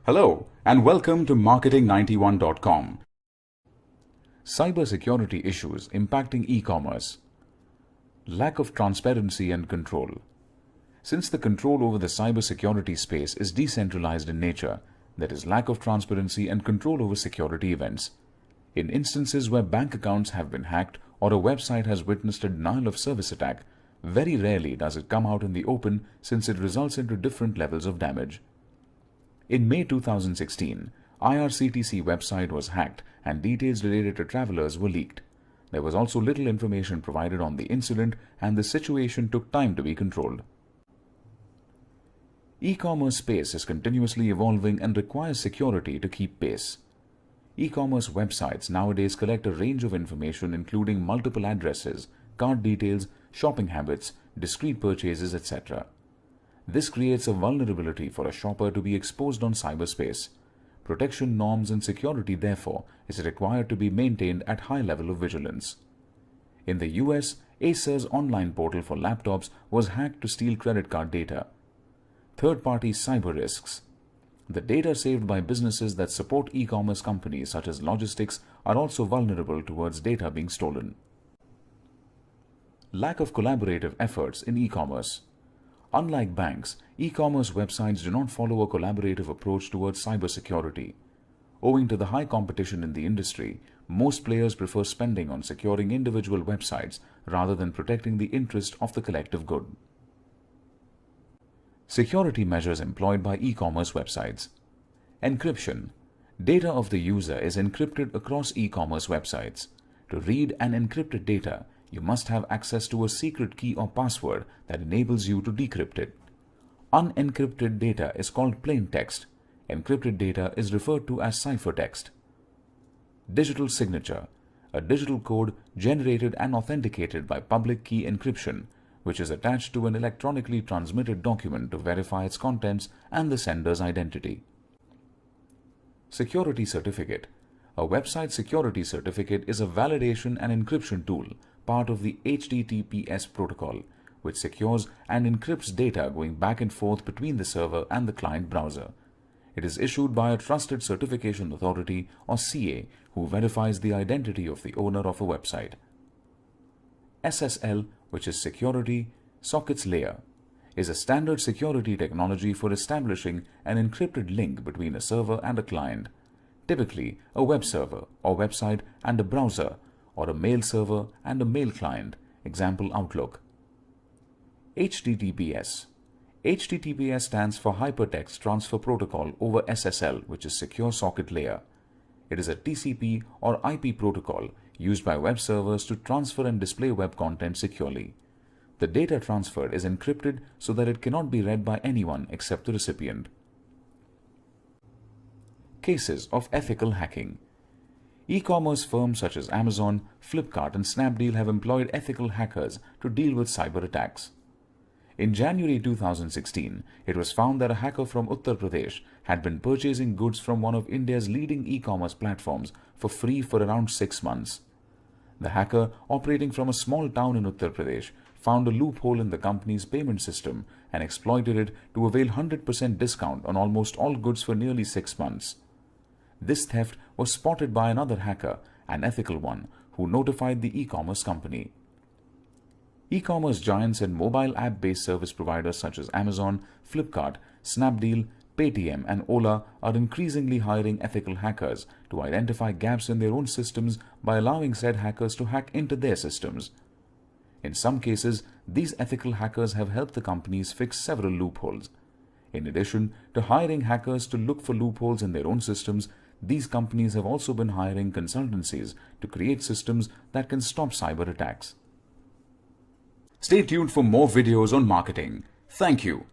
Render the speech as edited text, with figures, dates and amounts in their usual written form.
Hello and welcome to marketing91.com. Cybersecurity issues impacting e-commerce. Lack of transparency and control. Since the control over the cybersecurity space is decentralized in nature, there is lack of transparency and control over security events. In instances where bank accounts have been hacked or a website has witnessed a denial of service attack, very rarely does it come out in the open since it results into different levels of damage. In May 2016, IRCTC website was hacked and details related to travelers were leaked. There was also little information provided on the incident and the situation took time to be controlled. E-commerce space is continuously evolving and requires security to keep pace. E-commerce websites nowadays collect a range of information including multiple addresses, cart details, shopping habits, discrete purchases, etc. This creates a vulnerability for a shopper to be exposed on cyberspace. Protection norms and security, therefore, is required to be maintained at high level of vigilance. In the US, Acer's online portal for laptops was hacked to steal credit card data. Third-party cyber risks. The data saved by businesses that support e-commerce companies such as logistics are also vulnerable towards data being stolen. Lack of collaborative efforts in e-commerce. Unlike banks, e-commerce websites do not follow a collaborative approach towards cybersecurity. Owing to the high competition in the industry, most players prefer spending on securing individual websites rather than protecting the interest of the collective good. Security measures employed by e-commerce websites. Encryption. Data of the user is encrypted across e-commerce websites. To read an encrypted data, you must have access to a secret key or password that enables you to decrypt it. Unencrypted data is called plain text. Encrypted data is referred to as ciphertext. Digital signature, a digital code generated and authenticated by public key encryption, which is attached to an electronically transmitted document to verify its contents and the sender's identity. Security certificate. A website security certificate is a validation and encryption tool, part of the HTTPS protocol, which secures and encrypts data going back and forth between the server and the client browser. It is issued by a Trusted Certification Authority or CA who verifies the identity of the owner of a website. SSL, which is Security Sockets Layer, is a standard security technology for establishing an encrypted link between a server and a client, typically a web server or website and a browser, or a mail server and a mail client, example Outlook. HTTPS. HTTPS stands for Hypertext Transfer Protocol over SSL, which is Secure Socket Layer. It is a TCP or IP protocol used by web servers to transfer and display web content securely. The data transferred is encrypted so that it cannot be read by anyone except the recipient. Cases of ethical hacking. E-commerce firms such as Amazon, Flipkart and Snapdeal have employed ethical hackers to deal with cyber attacks. In January 2016, it was found that a hacker from Uttar Pradesh had been purchasing goods from one of India's leading e-commerce platforms for free for around 6 months. The hacker, operating from a small town in Uttar Pradesh, found a loophole in the company's payment system and exploited it to avail 100% discount on almost all goods for nearly 6 months. This theft was spotted by another hacker, an ethical one, who notified the e-commerce company. E-commerce giants and mobile app-based service providers such as Amazon, Flipkart, Snapdeal, Paytm and Ola are increasingly hiring ethical hackers to identify gaps in their own systems by allowing said hackers to hack into their systems. In some cases, these ethical hackers have helped the companies fix several loopholes. In addition to hiring hackers to look for loopholes in their own systems, these companies have also been hiring consultancies to create systems that can stop cyber attacks. Stay tuned for more videos on marketing. Thank you.